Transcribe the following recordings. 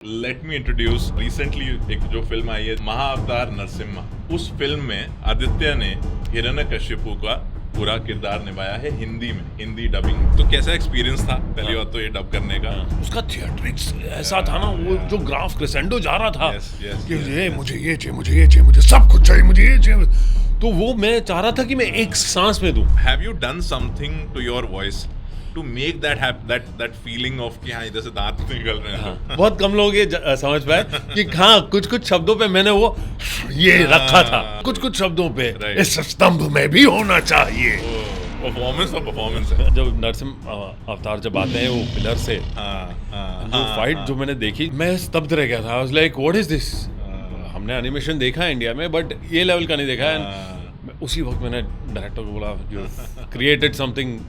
Late me introduce recently एक जो film आई है महाअवतार नरसिम्हा। उस फिल्म में आदित्य ने हिरण्यकश्यपु का पूरा किरदार निभाया है हिंदी में, हिंदी डबिंग। तो कैसा एक्सपीरियंस था पहली बात तो ये डब करने का? उसका थिएट्रिक्स ऐसा था ना, वो जो ग्राफ क्रेसेंडो जा रहा था कि मुझे ये चाहिए, मुझे ये चाहिए, मुझे सब कुछ चाहिए, मुझे ये चाहिए, तो वो मैं चाह रहा था कि मैं एक सांस में दूं। Have you done something to your voice to make that feeling of कि हाँ इधर से दांत निकल रहे हैं? बहुत कम लोग ये समझ पाए कि हाँ कुछ शब्दों पे मैंने वो ये रखा था, कुछ शब्दों पे इस स्तंभ में भी होना चाहिए। परफॉर्मेंस है। जब नरसिम्हा अवतार जब आते हैं वो पिलर से जो फाइट जो मैंने देखी, मैं स्तब्ध रह गया था। I was like what is this. हमने एनिमेशन देखा है इंडिया में, बट ये लेवल का नहीं देखा है। उसी वक्त मैंने डायरेक्टर को बोला, you created something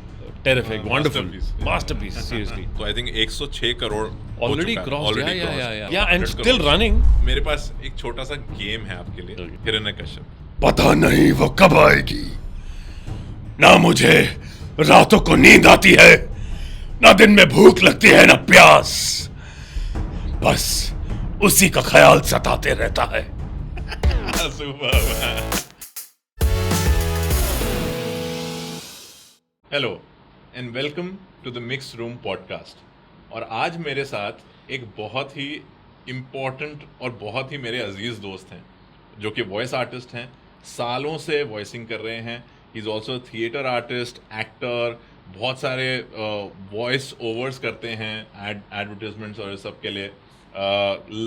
terrific, wonderful, masterpiece, seriously. तो I think 106 crore already crossed, yeah, and 100 still crores. running. मेरे पास एक छोटा सा गेम है आपके लिए, हिरण्यकश्यप। पता नहीं वो कब आएगी। ना मुझे रातों को नींद आती है, ना दिन में भूख लगती है, ना प्यास। बस उसी का ख्याल सताते रहता है। Hello and welcome to the mix room podcast. और आज मेरे साथ एक बहुत ही इम्पोर्टेंट और बहुत ही मेरे अजीज दोस्त हैं जो कि वॉइस आर्टिस्ट हैं, सालों से वॉइसिंग कर रहे हैं। He is also theatre artist, actor, बहुत सारे वॉइस ओवर्स करते हैं एडवर्टीजमेंट्स और सब के लिए।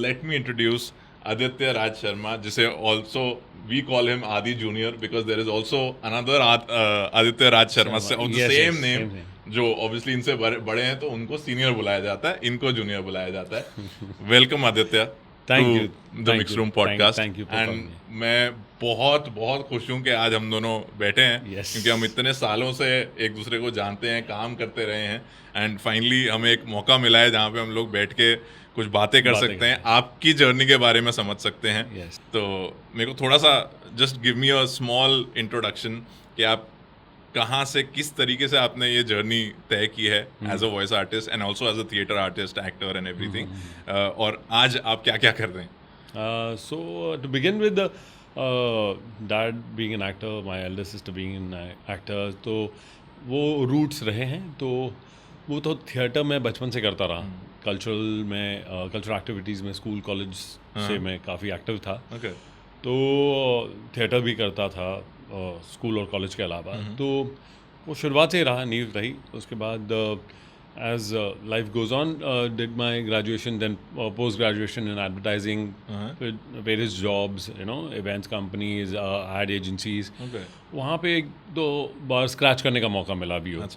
Let me introduce Aditya Raj Sharma, जिसे also we call him Adi junior because there is also another Aditya Raj Sharma of the same name, जो ऑब्वियसली इनसे बड़े हैं तो उनको सीनियर बुलाया जाता है, इनको जूनियर बुलाया जाता है। Welcome Aditya, thank you the mix room podcast. Thank you and मैं बहुत खुश हूँ कि आज हम दोनों बैठे हैं, क्योंकि हम इतने सालों से एक दूसरे को जानते हैं, काम करते रहे हैं, एंड फाइनली हमें एक मौका मिला है जहाँ पे हम लोग बैठ के कुछ बातें कर सकते हैं, आपकी जर्नी के बारे में समझ सकते हैं। तो मेरे को थोड़ा सा just give me a small introduction कि आप कहाँ से, किस तरीके से आपने ये जर्नी तय की है as a voice artist and also as a theatre artist, actor and everything, और आज आप क्या क्या कर रहे हैं? So to begin with, dad being an actor, my elder sister being an actor, तो वो रूट्स रहे हैं। तो वो तो थिएटर में बचपन से करता रहा, कल्चरल में, कल्चरल एक्टिविटीज़ में, स्कूल कॉलेज से मैं काफ़ी एक्टिव था। तो थिएटर भी करता था स्कूल और कॉलेज के अलावा। तो वो शुरुआत से ही रहा, नींव रही। उसके बाद as life goes on, did my graduation, then post graduation in advertising, with various jobs, events companies, ad agencies. वहाँ पे एक दो बार स्क्रैच करने का मौका मिला भी हो।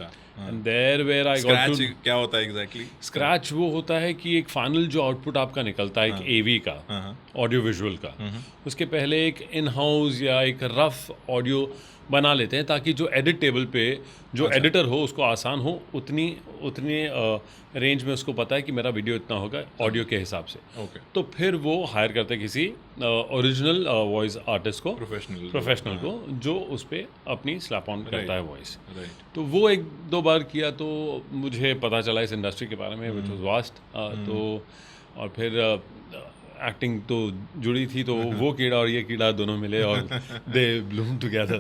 And there where I got to, क्या होता है एग्जैक्टली? स्क्रैच वो होता है कि एक फाइनल जो आउटपुट आपका निकलता है, एक AV का, ऑडियो विजुअल का, उसके पहले एक इन हाउस या एक रफ ऑडियो बना लेते हैं ताकि जो एडिट टेबल पे जो एडिटर हो उसको आसान हो, उतनी रेंज में उसको पता है कि मेरा वीडियो इतना होगा ऑडियो के हिसाब से। तो फिर वो हायर करते हैं किसी ओरिजिनल वॉइस आर्टिस्ट को, प्रोफेशनल को, जो उस पर अपनी स्लैप ऑन करता है वॉइस। तो वो एक दो बार किया तो मुझे पता चला इस इंडस्ट्री के बारे में, विच वाज वास्ट। तो और फिर एक्टिंग तो जुड़ी थी, तो वो कीड़ा और ये कीड़ा दोनों मिले और दे ब्लूम टुगेदर।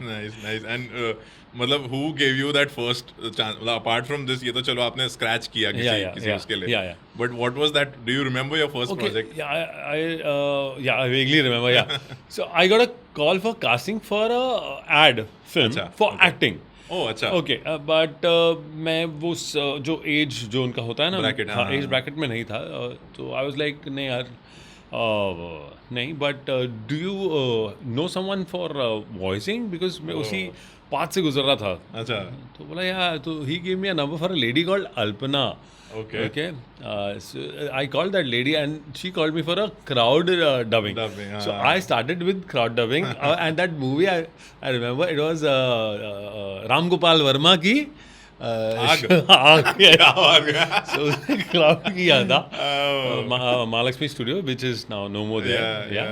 नाइस। एंड मतलब who gave you that first chance? मतलब apart from this, ये तो चलो आपने स्क्रैच किया किसी उसके लिए, but what was that? Do you remember your first project? I vaguely remember. So I got a call for casting for a ad film for acting. अच्छा। ओके, बट मैं वो जो एज जो उनका होता है ना, एज ब्रैकेट में नहीं था। तो आई वाज लाइक नहीं यार, नहीं, but do you know someone for voicing, because मैं उसी पाथ से गुजर रहा था। अच्छा। तो बोला यार, तो he give me a number for a lady called Alpana. Okay. So I called that lady and she called me for a crowd dubbing. So I started with crowd dubbing, and that movie I remember it was Ram Gopal Verma की आग। So crowd किया था Mahalakshmi studio, which is now no more there.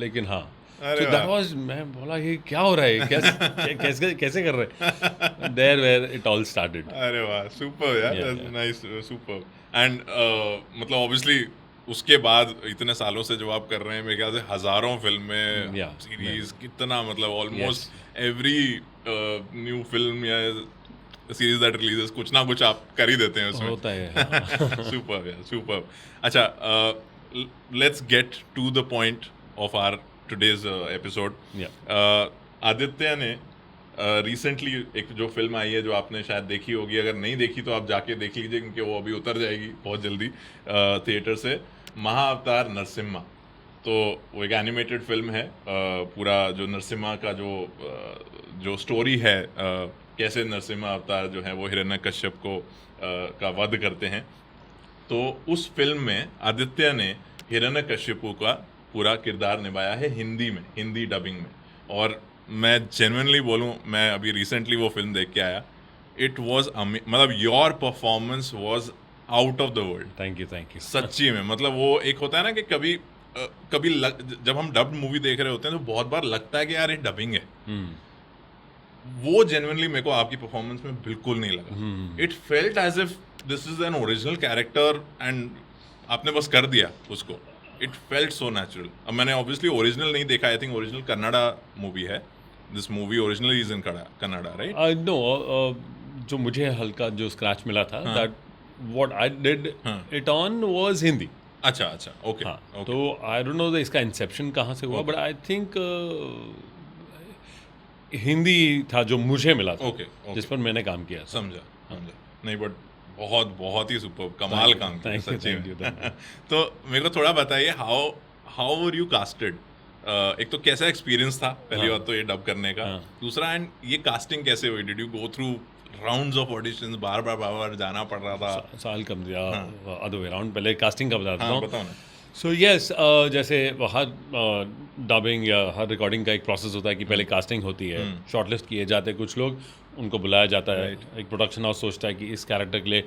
लेकिन हाँ, तो that was, मैं बोला ये क्या हो रहा है, कैसे कर रहे हैं। There where it all started. अरे वाह, सुपर यार, नाइस, सुपर। एंड मतलब ऑब्वियसली उसके बाद इतने सालों से जो आप कर रहे हैं, मेरे ख्याल से हजारों फिल्में, Yeah, सीरीज, कितना मतलब ऑलमोस्ट एवरी न्यू फिल्म या सीरीज दैट रिलीजेस कुछ ना कुछ आप कर ही देते हैं उसमें. होता है हाँ. सुपर यार, सुपर. अच्छा, let's get to the point of our today's episode. Yeah. Aditya ने रिसेंटली एक जो फिल्म आई है जो आपने शायद देखी होगी, अगर नहीं देखी तो आप जाके देख लीजिए क्योंकि वो अभी उतर जाएगी बहुत जल्दी थिएटर से, महाअवतार नरसिम्हा. तो वो एक एनिमेटेड फिल्म है. पूरा जो नरसिम्हा का जो स्टोरी है, कैसे नरसिम्हा अवतार जो है वो हिरण्यकश्यप को का वध करते हैं. तो उस फिल्म में आदित्य ने हिरण्यकश्यपु का पूरा किरदार निभाया है हिंदी में, हिंदी डबिंग में. और मैं जेन्युइनली बोलूं, मैं अभी रिसेंटली वो फिल्म देख के आया. इट वॉज मतलब your performance was out of the world. Thank you. सच्ची में, मतलब वो एक होता है ना कि कभी जब हम डब्ड मूवी देख रहे होते हैं तो बहुत बार लगता है कि यार ये डबिंग है. वो जेन्युइनली मेरे को आपकी परफॉर्मेंस में बिल्कुल नहीं लगा. It felt as if this is an original character and आपने बस कर दिया उसको. It felt so natural. अब मैंने ऑब्वियसली ओरिजिनल नहीं देखा, I think original Kannada movie है. This movie originally is in Kannada, right? No, जो मुझे हल्का जो स्क्रैच मिला था, that what I did it on was Hindi. अच्छा, ओके. हाँ, तो आई डोंट नो इसका इंसेप्शन कहाँ से हुआ, बट आई थिंक हिंदी था जो मुझे मिला था, ओके. जिस पर मैंने काम किया. समझा. नहीं, बट बहुत ही सुपर, कमाल काम किया सच्ची में. तो मेरे को थोड़ा बताइए, हाउ वर यू कास्टेड? एक तो कैसा एक्सपीरियंस था पहली बात तो ये डब करने का. दूसरा, एंड ये कास्टिंग कैसे हुई? Did you go through rounds of auditions, बार जाना पड़ रहा था? साल कम दिया अदर वे राउंड. पहले कास्टिंग का बताता हूँ. बताओ ना. सो यस, जैसे हर डबिंग या हर रिकॉर्डिंग का एक प्रोसेस होता है कि पहले कास्टिंग होती है, शॉर्टलिस्ट किए जाते हैं कुछ लोग, उनको बुलाया जाता है. एक प्रोडक्शन हाउस सोचता है कि इस कैरेक्टर के लिए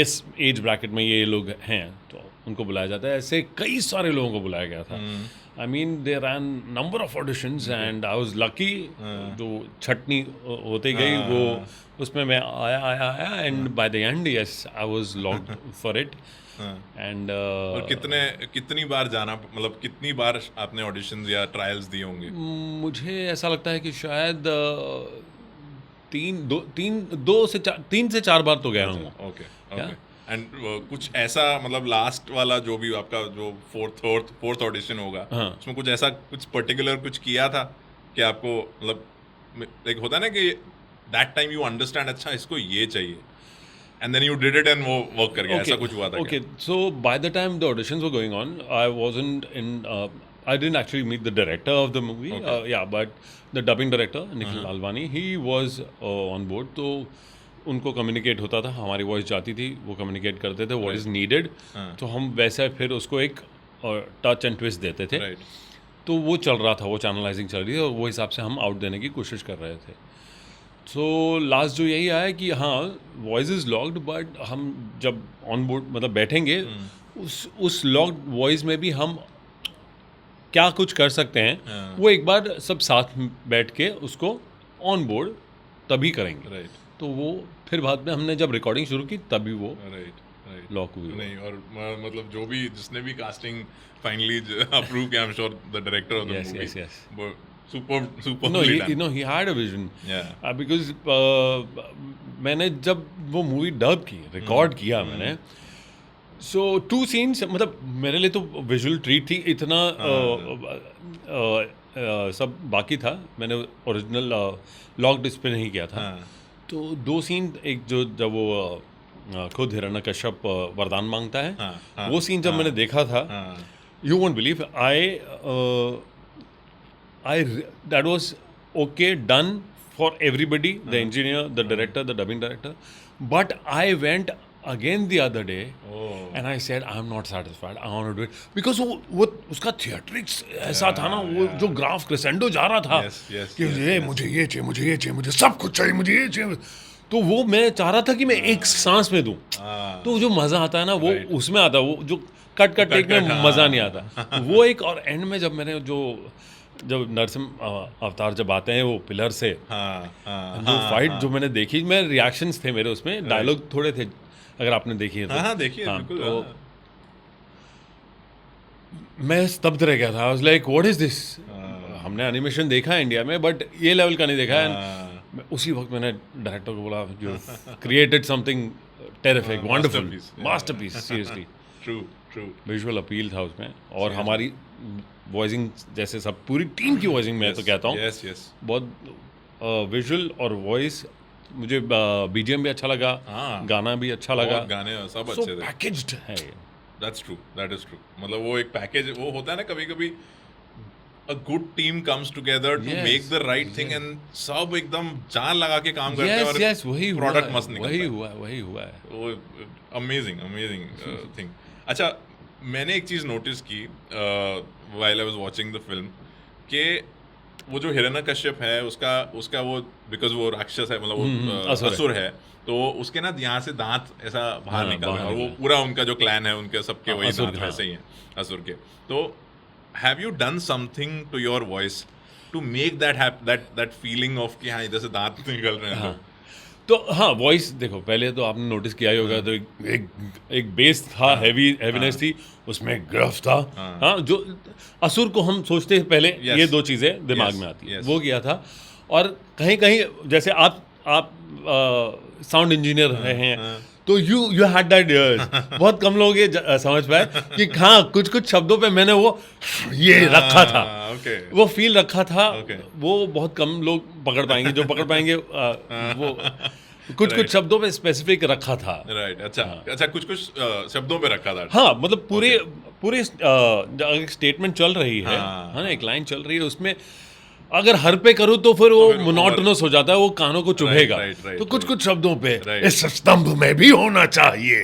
इस एज ब्रैकेट में ये लोग हैं, तो उनको बुलाया जाता है. ऐसे कई सारे लोगों को बुलाया गया था. I mean they ran number of auditions and I was lucky. जो छटनी होती गई वो उसमें मैं आया and by the end yes I was locked for it. And और कितनी बार जाना, मतलब कितनी बार आपने ऑडिशंस या ट्रायल्स दिए होंगे? मुझे ऐसा लगता है कि शायद 3 से 4 बार तो गया हूँ. ओके. एंड कुछ ऐसा, मतलब लास्ट वाला जो भी आपका जो फोर्थ ऑडिशन होगा, उसमें कुछ ऐसा कुछ पर्टिकुलर कुछ किया था कि आपको, मतलब एक होता है ना कि दैट टाइम यू अंडरस्टैंड, अच्छा इसको ये चाहिए, and then you did it and वो वर्क कर गया? ऐसा कुछ हुआ था? Okay, so by the time the auditions were going on, I wasn't in. I didn't actually meet the director of the movie. Yeah, but the dubbing director Nikhil Lalwani, he was on board. तो उनको communicate होता था, हमारी voice जाती थी, वो communicate करते थे what is needed. तो हम वैसे फिर उसको एक टच एंड ट्विस्ट देते थे. तो वो चल रहा था, वो चैनलाइजिंग चल रही थी और वो हिसाब से हम आउट देने की कोशिश कर रहे थे. सो लास्ट जो यही आया कि हाँ वॉइस इज़ लॉक्ड, बट हम जब ऑन बोर्ड मतलब बैठेंगे उस लॉक्ड वॉइस में भी हम क्या कुछ कर सकते हैं, वो एक बार सब साथ बैठ के उसको ऑन बोर्ड तभी करेंगे. तो वो फिर बाद में हमने जब रिकॉर्डिंग शुरू की तभी वो लॉक हुई. नहीं, और मतलब जो भी जिसने भी कास्टिंग फाइनली अप्रूव किया, I am sure the director of the movie, No, he had a vision. Because मैंने जब वो मूवी डब की, रिकॉर्ड किया मैंने, सो 2 सीन्स मतलब मेरे लिए तो विजुअल ट्रीट थी. इतना सब बाकी था, मैंने ओरिजिनल लॉक डिस्प्ले नहीं किया था. तो 2 सीन, एक जो जब वो खुद हिरण्यकश्यप वरदान मांगता है, वो सीन जब मैंने देखा था, you won't believe, that was okay, done for everybody, the engineer, the director, the dubbing director, but I went again the other day and I said I'm not satisfied, I want to do it because वो उसका theatrics ऐसा था ना, वो जो graph crescendo जा रहा था कि मुझे ये चाहिए, मुझे सब कुछ चाहिए, मुझे ये चाहिए. तो वो मैं चाह रहा था कि मैं एक सांस में दूं. तो जो मज़ा आता है ना वो उसमें आता, वो जो कट टेक में मज़ा नहीं आता वो एक. और एंड में जब मैंने जब नरसिम्हा अवतार जब आते हैं वो पिलर से, जो फाइट जो मैंने देखी, मैं रिएक्शंस थे मेरे, उसमें डायलॉग थोड़े थे, अगर आपने देखी है तो. देखिए, बिल्कुल. मैं स्तब्ध रह गया था। I was like what is this. हमने एनिमेशन देखा है इंडिया में बट ये लेवल का नहीं देखा है। उसी वक्त मैंने डायरेक्टर को बोला you created something terrific, wonderful, masterpiece, seriously. True true. Visual appeal था उसमें और हमारी वॉइसिंग जैसे सब पूरी टीम की वॉइसिंग मैं तो कहता हूँ यस यस। बहुत विजुअल और वॉइस, मुझे बीजीएम भी अच्छा लगा, हाँ। गाना भी अच्छा लगा, गाने सब सो अच्छे थे। पैकेज्ड है। That's true, that is true. मतलब वो एक पैकेज वो होता है ना, कभी कभी a good team comes together to Yes, make the right thing and सब एकदम जान लगा के काम करते हैं यस और यस वही हुआ प्रोडक्ट है, मस्त निकलता वही है। हुआ है, वही हुआ है। वो अमेजिंग अमेजिंग थिंग। अच्छा, मैंने एक चीज़ नोटिस की while I was watching the film कि वो जो हिरण्यकश्यप है उसका वो बिकॉज वो राक्षस है, मतलब वो असुर है, तो उसके ना यहाँ से दांत ऐसा बाहर हाँ, निकल रहे हैं बाहर और वो निकल। पूरा उनका जो क्लैन है उनके सबके वही असुर दांत का। वैसे ही हैं असुर के। तो have you done something to your voice to make that feeling of कि हाँ इधर से दांत निकल रहे हैं? तो हाँ, वॉइस देखो, पहले तो आपने नोटिस किया ही होगा, तो एक बेस था, हैवीनेस थी, उसमें ग्रफ था। हाँ, जो असुर को हम सोचते हैं पहले, Yes. ये दो चीज़ें दिमाग Yes, में आती है, yes. वो किया था। और कहीं कहीं जैसे आप साउंड इंजीनियर रहे हैं, तो यू हैड दैट इयर्स। बहुत कम लोग ये समझ पाए कि हाँ, कुछ शब्दों पे मैंने वो ये रखा था, ओके वो फील रखा था। Okay. वो बहुत कम लोग पकड़ पाएंगे, जो पकड़ पाएंगे वो कुछ शब्दों पे स्पेसिफिक रखा था। राइट। अच्छा कुछ शब्दों पे रखा था। हाँ, मतलब पूरे एक स्टेटमेंट चल रही है, हाँ, है ना, एक लाइन चल रही है, उसमें अगर हर पे करूँ तो फिर वो फिर मोनोटोनस हो जाता है, वो कानों को चुभेगा। right, तो कुछ शब्दों पे Right. इस स्तंभ में भी होना चाहिए।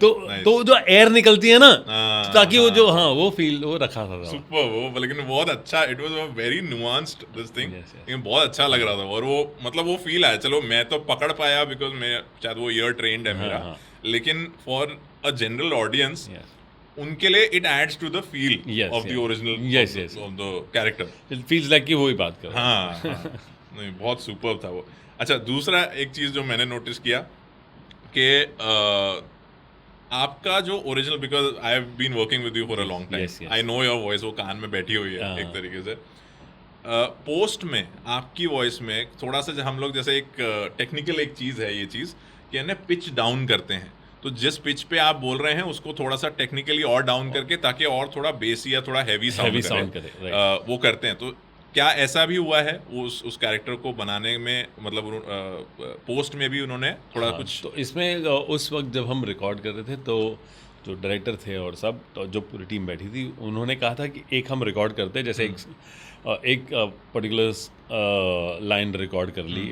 तो जो एयर निकलती है ना, हाँ, ताकि वो जो वो फील वो रखा था। सुपर। वो लेकिन बहुत अच्छा, it was a very nuanced this thing, Yes, yes. लेकिन बहुत अच्छा लग रहा था। और वो मतलब वो फील आया, चलो मैं तो पकड़ पाया बिकॉज मैं शायद वो ईयर ट्रेंड है मेरा, हाँ। लेकिन for a general audience Yes. उनके लिए it adds to the feel Yes, of the yes. Original Yes, yes. Of the character. It feels like कि वो ही बात कर रहा है। हाँ नहीं, बहुत सुपर था वो। अच्छा, दूसरा एक चीज़ जो मैंने नोटिस किया कि आपका जो original, because I have been working with you for a long time, Yes, yes. I know your voice, वो कान में बैठी हुई है हाँ। एक तरीके से। पोस्ट में आपकी वॉइस में थोड़ा सा हम लोग जैसे एक टेक्निकल एक चीज़ है ये चीज़ कि ना पिच डाउन करते हैं, तो जिस पिच पे आप बोल रहे हैं उसको थोड़ा सा टेक्निकली और डाउन करके ताकि और थोड़ा बेसी या थोड़ा हैवी Heavy साउंड sound करे, वो करते हैं। तो क्या ऐसा भी हुआ है उस कैरेक्टर को बनाने में, मतलब पोस्ट में भी उन्होंने थोड़ा हाँ, कुछ? तो इसमें उस वक्त जब हम रिकॉर्ड कर रहे थे, तो जो डायरेक्टर थे और सब, तो जो पूरी टीम बैठी थी, उन्होंने कहा था कि एक हम रिकॉर्ड करते हैं, जैसे एक पर्टिकुलर लाइन रिकॉर्ड कर ली,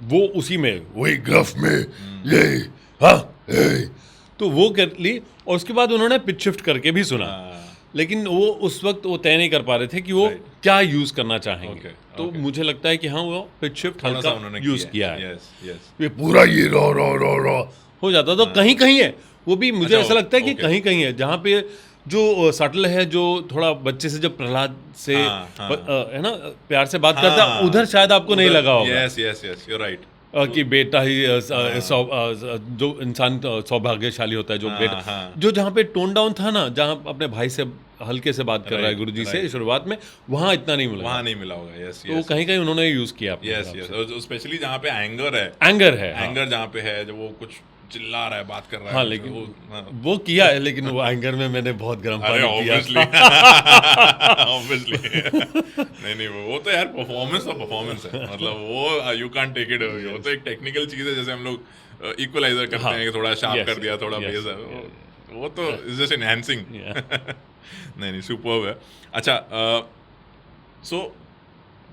वो उसी में वही ग्रफ में ये हाँ तो वो कर ली, और उसके बाद उन्होंने पिच शिफ्ट करके भी सुना, लेकिन वो उस वक्त वो तय नहीं कर पा रहे थे कि वो Right. क्या यूज करना चाहेंगे। Okay, तो okay. मुझे लगता है कि हाँ, वो पिच शिफ्ट थोड़ा सा हल्का उन्होंने यूज किया है, यस यस। ये पूरा ये रो रो रो रो हो जाता। तो कहीं कहीं है वो भी, मुझे अच्छा, ऐसा लगता है कि okay. कहीं कहीं है जहाँ पे जो सटल है, जो थोड़ा बच्चे से जब प्रहलाद से हाँ, है ना, प्यार से बात करता है, उधर शायद आपको नहीं लगा होगा yes yes yes, you are right. कि बेटा ही जो इंसान सौभाग्यशाली होता है, जो हाँ, बेटा हाँ। जो जहाँ पे टोन डाउन था ना, जहाँ अपने भाई से हल्के से बात कर रहा है Right, गुरुजी से right. शुरुआत में, वहाँ इतना नहीं मिला। वहाँ नहीं मिला होगा। यस तो यस कहीं कहीं उन्होंने यूज किया अपने यस हिसाब यस, स्पेशली जहाँ पे एंगर है, से। एंगर है, हाँ। एंगर जहाँ पे है, जब वो कुछ चिल्ला रहा है, बात कर रहा है, हाँ, लेकिन हाँ। वो किया है, लेकिन वो एंगर में मैंने बहुत गर्म अरे पानी किया। ऑब्वियसली नहीं वो तो यार परफॉर्मेंस है, मतलब वो यू कांट टेक इट, वो तो एक टेक्निकल चीज है। जैसे हम लोग इक्वलाइजर करते हाँ, हैं कि थोड़ा शार्प yes, कर दिया, थोड़ा yes, बेस है, yeah, वो तो इज जस्ट एनहांसिंग। Yeah. नहीं सुपर्ब है। अच्छा, सो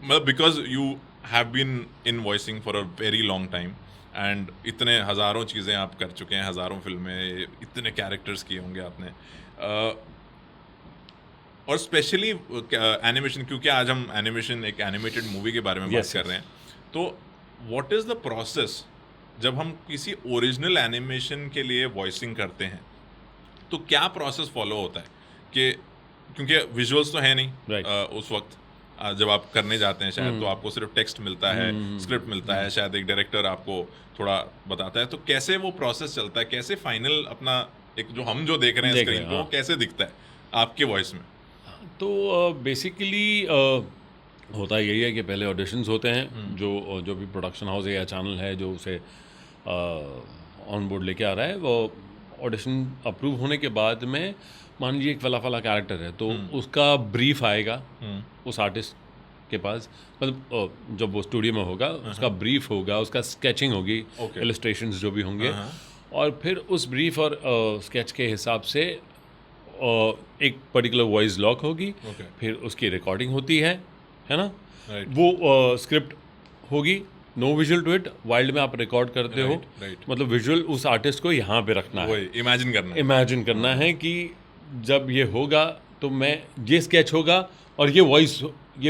मतलब because you have been in voicing for a very long time and इतने हज़ारों चीज़ें आप कर चुके हैं, हज़ारों फिल्में, इतने कैरेक्टर्स किए होंगे आपने, और स्पेशली एनिमेशन, क्योंकि आज हम एनिमेशन, एक एनिमेटेड मूवी के बारे में बात कर रहे हैं, तो व्हाट इज़ द प्रोसेस जब हम किसी ओरिजिनल एनिमेशन के लिए वॉइसिंग करते हैं, तो क्या प्रोसेस फॉलो होता है? कि क्योंकि विजुअल्स तो है नहीं Right. उस वक्त जब आप करने जाते हैं शायद, तो आपको सिर्फ टेक्स्ट मिलता है, स्क्रिप्ट मिलता है, शायद एक डायरेक्टर आपको थोड़ा बताता है, तो कैसे वो प्रोसेस चलता है, कैसे फाइनल अपना एक जो हम जो देख रहे हैं देख रहे स्क्रीन हैं, पे, वो हाँ। कैसे दिखता है आपके वॉइस में? तो बेसिकली होता यही है कि पहले ऑडिशंस होते हैं, जो भी प्रोडक्शन हाउस है या चैनल है जो उसे ऑन बोर्ड लेके आ रहा है, वो ऑडिशन अप्रूव होने के बाद में मान लीजिए एक फला फला कैरेक्टर है, तो उसका ब्रीफ आएगा उस आर्टिस्ट के पास, मतलब जब वो स्टूडियो में होगा उसका ब्रीफ होगा, उसका स्केचिंग होगी, Okay. इलस्ट्रेशंस जो भी होंगे, और फिर उस ब्रीफ और स्केच के हिसाब से एक पर्टिकुलर वॉइस लॉक होगी, Okay. फिर उसकी रिकॉर्डिंग होती है ना, Right. वो स्क्रिप्ट होगी, no visual to it, wild में आप रिकॉर्ड करते हो, right. मतलब विजुअल उस आर्टिस्ट को यहाँ पे रखना है, वही इमेजिन करना है। इमेजिन करना है कि जब ये होगा तो मैं ये स्केच होगा और ये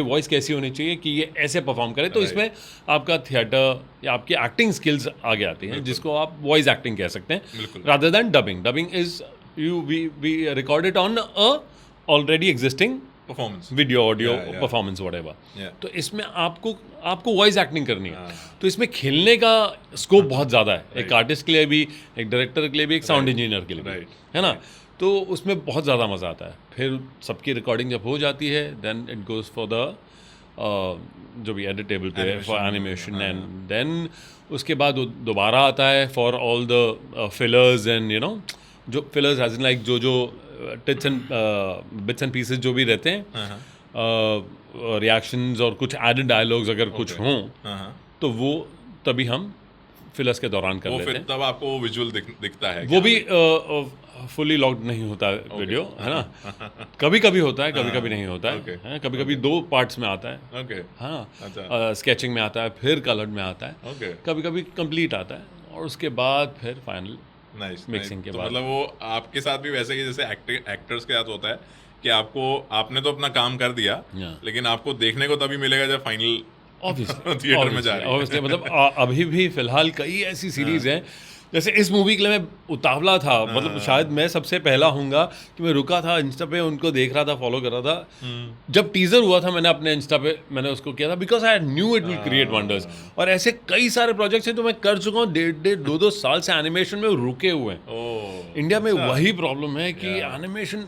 वॉइस कैसी होनी चाहिए कि ये ऐसे परफॉर्म करे, तो Right. इसमें आपका थिएटर या आपकी एक्टिंग स्किल्स आगे आती हैं, जिसको आप वॉइस एक्टिंग कह सकते हैं, बिल्कुल। Rather than dubbing is we record it on a already existing performance. Video audio Yeah. Performance whatever. Yeah. तो इसमें आपको वॉइस एक्टिंग करनी है, हाँ। तो इसमें खेलने का स्कोप बहुत ज़्यादा है, एक आर्टिस्ट के लिए भी, एक डायरेक्टर के लिए भी, एक साउंड इंजीनियर के लिए भी, Right. है ना, तो उसमें बहुत ज़्यादा मज़ा आता है। फिर सबकी रिकॉर्डिंग जब हो जाती है, then it goes for the जो भी एडिट टेबल पे है फॉर एनिमेशन, एंड देन उसके बाद वो दोबारा आता है for all the fillers and you know, जो फिलर्स एज इन लाइक जो tits and bits and pieces जो भी रहते हैं, रिएक्शंस और कुछ एडेड डायलॉग्स अगर कुछ हों, तो वो तभी हम फिलर्स के दौरान कर वो लेते फिर हैं। तब आपको वो विजुअल दिखता है वो क्या? भी फुली लॉक्ड नहीं होता वीडियो, है ना, कभी कभी होता है, कभी कभी नहीं होता Okay. है, कभी कभी 2 पार्ट्स में आता है, ओके। हाँ, अच्छा। स्केचिंग में आता है, फिर कलर्ड में आता है, ओके। कभी कभी कंप्लीट आता है, और उसके बाद फिर फाइनल नाइस। Mixing के तो बाद। मतलब वो आपके साथ भी वैसे ही जैसे एक्टर्स के साथ होता है कि आपने तो अपना काम कर दिया, Yeah. लेकिन आपको देखने को तभी मिलेगा जब फाइनल ऑब्वियसली थिएटर में जा रही है। ऑब्वियसली, मतलब अभी भी फिलहाल कई ऐसी सीरीज हैं, जैसे इस मूवी के लिए मैं उतावला था, मतलब शायद मैं सबसे पहला हूँगा कि मैं रुका था इंस्टा पे, उनको देख रहा था, फॉलो कर रहा था, जब टीजर हुआ था मैंने अपने इंस्टा पे मैंने उसको किया था, because I knew it will create wonders. और ऐसे कई सारे प्रोजेक्ट्स हैं तो मैं कर चुका हूँ, 1.5-2 साल से एनिमेशन में रुके हुए हैं। ओह, इंडिया में वही प्रॉब्लम है कि एनिमेशन,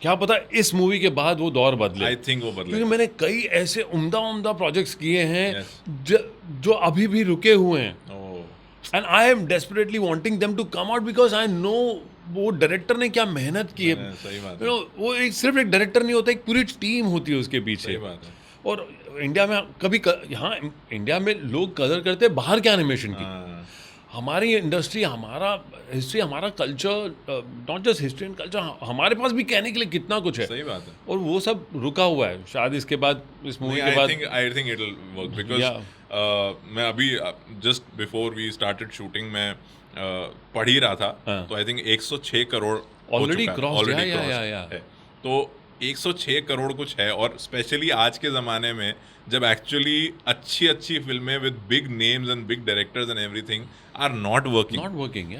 क्या पता इस मूवी के बाद वो दौर बदले, आई थिंक वो क्योंकि बदले। मैंने कई ऐसे उम्दा प्रोजेक्ट्स किए हैं Yes. जो अभी भी रुके हुए हैं, oh, and I am desperately wanting them to come out, because I know वो डायरेक्टर ने क्या मेहनत की है। सही बात You है। know, वो सिर्फ एक डायरेक्टर नहीं होता, एक पूरी टीम होती है उसके पीछे। सही बात है। और इंडिया में यहाँ इंडिया में लोग कदर करते हैं बाहर के एनिमेशन की। हाँ, हमारी इंडस्ट्री, हमारा हिस्ट्री, हमारा culture, not just history and culture, हमारे पास भी कहने के लिए कितना कुछ है, सही बात है। और वो सब रुका हुआ है। शायद इसके बाद, इस मूवी के बाद, I think it will work, because मैं अभी just before we started shooting में पढ़ ही रहा था, हाँ। तो I think 106 crore Already crossed, already yeah, cross yeah, yeah. है। तो 106 करोड़ कुछ है, और स्पेशली आज के ज़माने में जब एक्चुअली अच्छी फिल्में with big names and big directors and everything are not working, not working,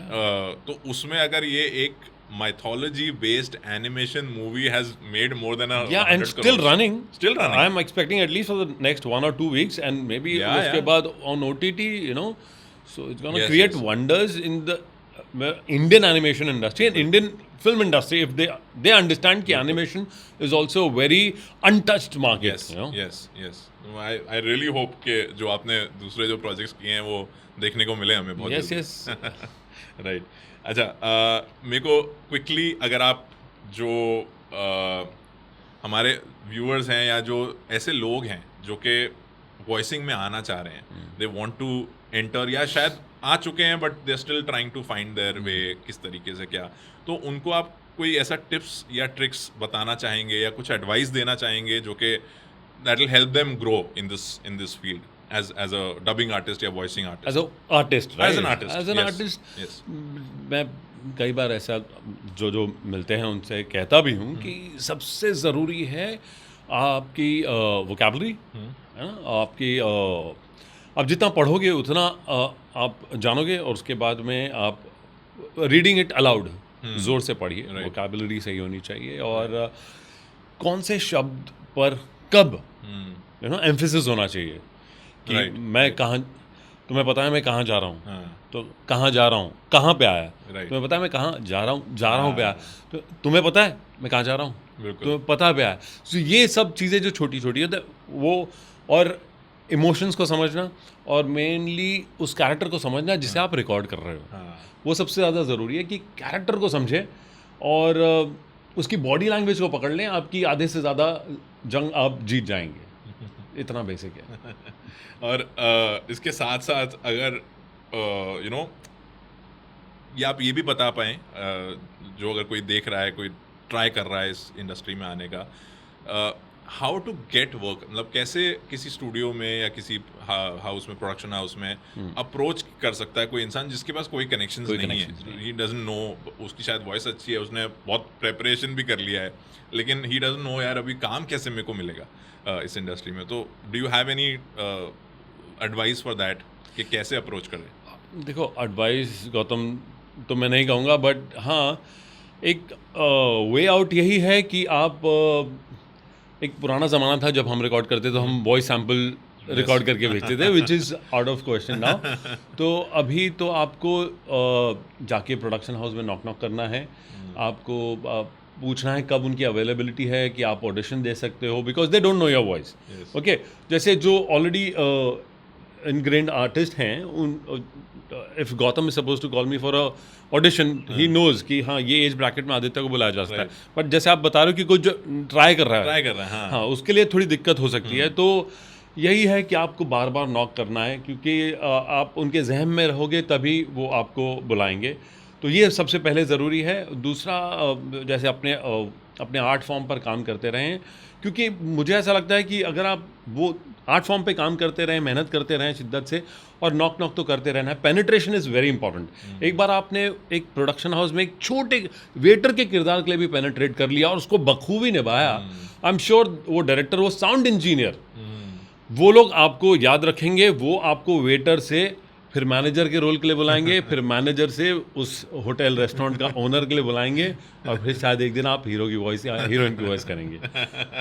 तो उसमें अगर ये एक mythology based animation movie has made more than a yeah, and 100 still crores. running. Still running. I am expecting at least for the next 1 or 2 weeks, and maybe Yeah, उसके yeah. बाद on OTT, you know, so it's gonna Yes, create yes. wonders in the Indian animation industry and Indian film industry, if they understand कि animation is also a very untouched market. Yes, You know? yes. I really hope कि जो आपने दूसरे जो projects किए हैं वो देखने को मिले हमें बहुत Yes, जल्दी। yes. राइट। अच्छा, मेरे को क्विकली अगर आप जो हमारे व्यूअर्स हैं या जो ऐसे लोग हैं जो कि वॉइसिंग में आना चाह रहे हैं, दे वांट टू एंटर, या शायद आ चुके हैं but they still trying to find their way, किस तरीके से क्या, तो उनको आप कोई ऐसा टिप्स या ट्रिक्स बताना चाहेंगे या कुछ एडवाइस देना चाहेंगे जो कि that will help them grow in this field as a dubbing artist या voicing artist? As an artist, right? As an artist, As an yes, artist, yes. मैं कई बार ऐसा जो मिलते हैं उनसे कहता भी हूँ कि सबसे ज़रूरी है आपकी वोकैबुलरी, है ना, आपकी आप जितना पढ़ोगे उतना आप जानोगे, और उसके बाद में आप रीडिंग इट अलाउड ज़ोर से पढ़िए, Right. वोकैबुलरी सही होनी चाहिए, और कौन से शब्द पर कब एम्फेसिस होना चाहिए कि Right. मैं कहाँ, तुम्हें पता है मैं कहाँ जा रहा हूँ, हाँ, तो कहाँ जा रहा हूँ, कहाँ पे आया, Right. तुम्हें पता है मैं कहाँ जा रहा हूँ पे आया, तो तुम्हें पता है मैं कहाँ जा रहा हूँ, बिल्कुल। तुम्हें पता पे आया। तो ये सब चीज़ें जो छोटी छोटी है वो, और इमोशंस को समझना, और मेनली उस कैरेक्टर को समझना जिसे आप रिकॉर्ड कर रहे हो, हाँ, वो सबसे ज़्यादा ज़रूरी है कि कैरेक्टर को समझें और उसकी बॉडी लैंग्वेज को पकड़ लें, आपकी आधे से ज़्यादा जंग आप जीत जाएंगे। इतना बेसिक है। और इसके साथ साथ अगर यू नो या आप ये भी बता पाएँ जो अगर कोई देख रहा है, कोई ट्राई कर रहा है इस इंडस्ट्री में आने का, हाउ टू गेट वर्क, मतलब कैसे किसी स्टूडियो में या किसी हाउस में, प्रोडक्शन हाउस में अप्रोच कर सकता है कोई इंसान जिसके पास कोई कनेक्शंस कोई नहीं connections है, ही डजंट नो, उसकी शायद वॉइस अच्छी है, उसने बहुत प्रेपरेशन भी कर लिया है, लेकिन ही डजंट नो यार अभी काम कैसे मेरे को मिलेगा इस इंडस्ट्री में। तो do you have any advice for that कि कैसे अप्रोच करें? देखो, एडवाइस गौतम तो मैं नहीं कहूँगा, बट हाँ, एक वे आउट यही है कि आप एक पुराना ज़माना था जब हम रिकॉर्ड करते तो हम वॉइस सैम्पल रिकॉर्ड करके भेजते थे, which is out of question now. तो अभी तो आपको जाके प्रोडक्शन हाउस में नॉक करना है, आपको पूछना है कब उनकी अवेलेबिलिटी है कि आप ऑडिशन दे सकते हो, because they don't know your voice. Yes. Okay, जैसे जो ऑलरेडी इनग्रेन्ड आर्टिस्ट हैं, उन if Gautam is suppose to call me for a audition, he knows कि हाँ ये एज ब्रैकेट में आदित्य को बुलाया जा सकता है, बट जैसे आप बता रहे हो कि कुछ जो ट्राई कर रहा है, हाँ, हाँ, उसके लिए थोड़ी दिक्कत हो सकती है। तो यही है कि आपको बार बार नॉक करना है, क्योंकि आप उनके जहन में रहोगे तभी वो आपको बुलाएंगे। तो ये सबसे पहले ज़रूरी है। दूसरा, जैसे अपने आर्ट फॉर्म पर काम करते रहें, क्योंकि मुझे ऐसा लगता है कि अगर आप वो आर्ट फॉर्म पे काम करते रहें, मेहनत करते रहें शिद्दत से, और नॉक तो करते रहना है। Penetration is very important. एक बार आपने एक प्रोडक्शन हाउस में एक छोटे वेटर के किरदार के लिए भी पेनिट्रेट कर लिया और उसको बखूबी निभाया, आई एम श्योर वो डायरेक्टर, वो साउंड इंजीनियर, वो लोग आपको याद रखेंगे, वो आपको वेटर से फिर मैनेजर के रोल के लिए बुलाएंगे, फिर मैनेजर से उस होटल रेस्टोरेंट का ओनर के लिए बुलाएंगे, और फिर शायद एक दिन आप हीरो की वॉइस या हीरोइन की वॉइस करेंगे।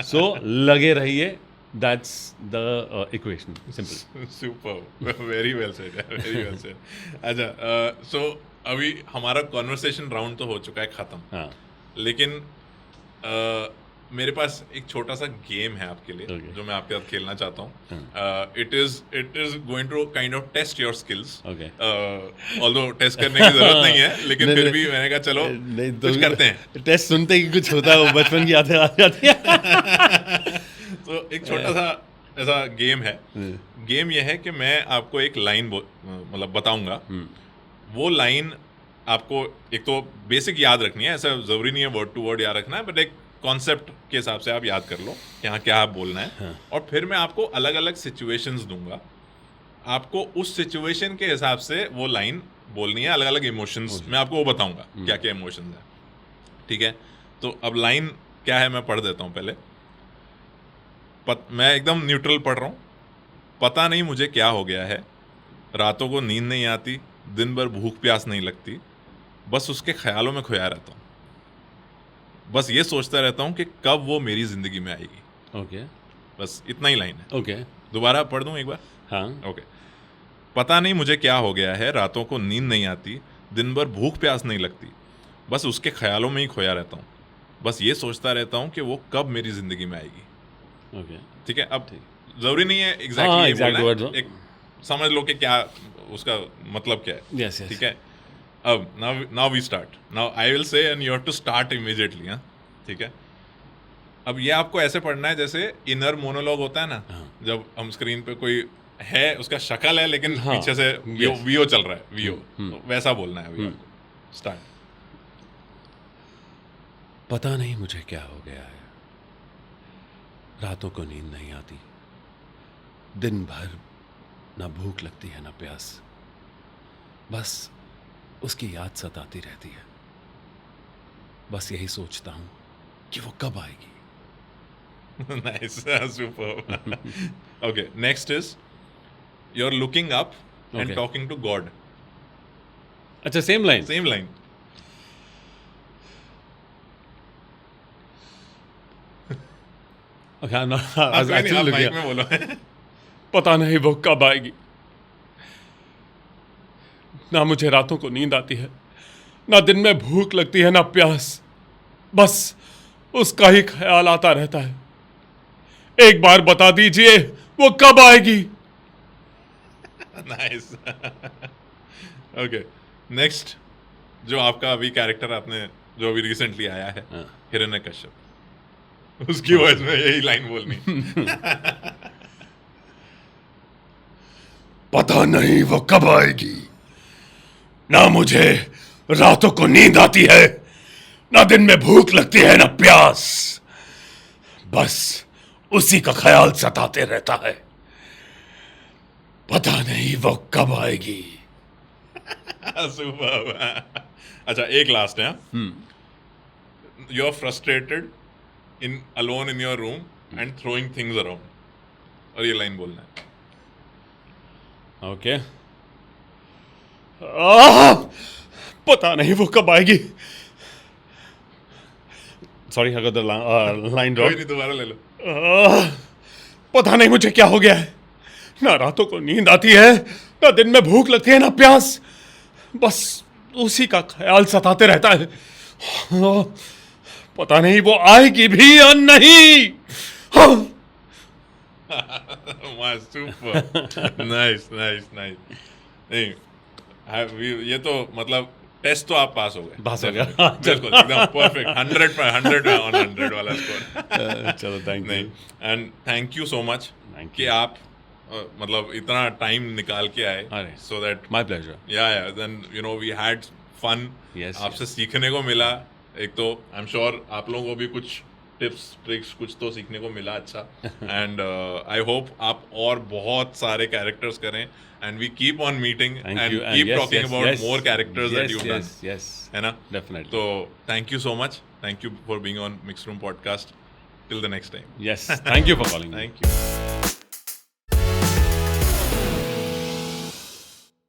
सो लगे रहिए, that's the equation, simple. Super, very well said, very well said. अच्छा, सो अभी हमारा कॉन्वर्सेशन राउंड तो हो चुका है खत्म, हाँ, लेकिन मेरे पास एक छोटा सा गेम है आपके लिए, Okay. जो मैं आपके साथ खेलना चाहता हूँ। It is going to kind of test your skills, Okay. Although test करने की जरूरत नहीं है, लेकिन नहीं, फिर नहीं, भी मैंने कहा चलो नहीं, कुछ करते हैं। टेस्ट सुनते ही कुछ होता है, वो बचपन की यादें आ जाती है। तो एक छोटा सा ऐसा गेम है। गेम ये है कि मैं आपको एक लाइन मतलब बताऊंगा, वो लाइन आपको एक तो बेसिक याद रखनी है, ऐसा जरूरी नहीं है वर्ड टू वर्ड याद रखना है, बट एक कॉन्सेप्ट के हिसाब से आप याद कर लो कि हाँ क्या बोलना है। हाँ. और फिर मैं आपको अलग अलग सिचुएशंस दूंगा, आपको उस सिचुएशन के हिसाब से वो लाइन बोलनी है, अलग अलग इमोशंस मैं आपको वो बताऊंगा क्या क्या इमोशंस है, ठीक है? तो अब लाइन क्या है मैं पढ़ देता हूँ पहले। मैं एकदम न्यूट्रल पढ़ रहा हूँ। पता नहीं मुझे क्या हो गया है, रातों को नींद नहीं आती, दिन भर भूख प्यास नहीं लगती, बस उसके ख्यालों में खोया रहता हूँ, बस ये सोचता रहता हूँ कि कब वो मेरी जिंदगी में आएगी। ओके, बस इतना ही लाइन है। ओके, दोबारा पढ़ दूँ एक बार? हाँ, ओके। पता नहीं मुझे क्या हो गया है, रातों को नींद नहीं आती, दिन भर भूख प्यास नहीं लगती, बस उसके ख्यालों में ही खोया रहता हूँ, बस ये सोचता रहता हूँ कि वो कब मेरी जिंदगी में आएगी। ओके, ठीक है? अब जरूरी नहीं है हाँ, एग्जैक्टली exact words, एक समझ लो कि क्या उसका मतलब क्या है। Yes, yes. ठीक है? अब now we start. Now I will say and you have to start immediately. हाँ, ठीक है? अब ये आपको ऐसे पढ़ना है जैसे इनर मोनोलॉग होता है ना, हाँ. जब हम स्क्रीन पे कोई है, उसका शक्ल है लेकिन हाँ, पीछे से yes. वीओ चल रहा है, वीओ, तो वैसा बोलना है अभी आपको। स्टार्ट। पता नहीं मुझे क्या हो गया है, रातों को नींद नहीं आती, दिन भर ना भूख लगती है ना प्यास, बस उसकी याद सताती रहती है, बस यही सोचता हूं कि वो कब आएगी। Nice, super. Okay, next is you're looking up and Okay. talking to God. अच्छा, same line. Same line. Okay, I'm not, I आप was कोई नहीं, actually आप looking माइक at- में बोलो। पता नहीं वो कब आएगी, ना मुझे रातों को नींद आती है, ना दिन में भूख लगती है, ना प्यास। बस उसका ही ख्याल आता रहता है। एक बार बता दीजिए वो कब आएगी? नाइस। ओके, नेक्स्ट जो आपका अभी कैरेक्टर आपने जो अभी रिसेंटली आया है, हिरण्यकश्यप, उसकी वॉइस में यही लाइन बोलनी। पता नहीं वो कब आएगी। ना मुझे रातों को नींद आती है, ना दिन में भूख लगती है, ना प्यास। बस उसी का ख्याल सताते रहता है। पता नहीं वो कब आएगी। सुपर। अच्छा, एक लास्ट है। You are frustrated in alone in your room and throwing things around, और ये लाइन बोलना है। ओके। पता नहीं वो कब आएगी। सॉरी अगर लाइन ड्रॉप। कोई नहीं, दोबारा ले लो। पता नहीं मुझे क्या हो गया है। ना रातों को नींद आती है, ना दिन में भूख लगती है, ना प्यास। बस उसी का ख्याल सताते रहता है। पता नहीं वो आएगी भी या नहीं। Super, nice nice nice. नहीं, ये तो मतलब टेस्ट तो आप पास हो गए। पास हो गया। बिल्कुल, एकदम परफेक्ट, 100 पे 100 ऑन 100 वाला स्कोर। चलो, थैंक नहीं, you. And thank you so much Thank कि आप मतलब इतना टाइम निकाल के आए, अरे, so that my pleasure. Yeah then you know we had fun. Yes, आपसे सीखने को मिला। एक तो आई एम श्योर आप लोगों को भी कुछ टिप्स ट्रिक्स कुछ तो सीखने को मिला। अच्छा, एंड आई होप आप और बहुत सारे कैरेक्टर्स करें, and we keep on meeting Thank and you. And keep yes, talking yes, about yes. More characters that you done, Yes, है ना? definitely. तो thank you so much, thank you for being on Mix room podcast. Till the next time, Yes, thank you for calling me. Thank you.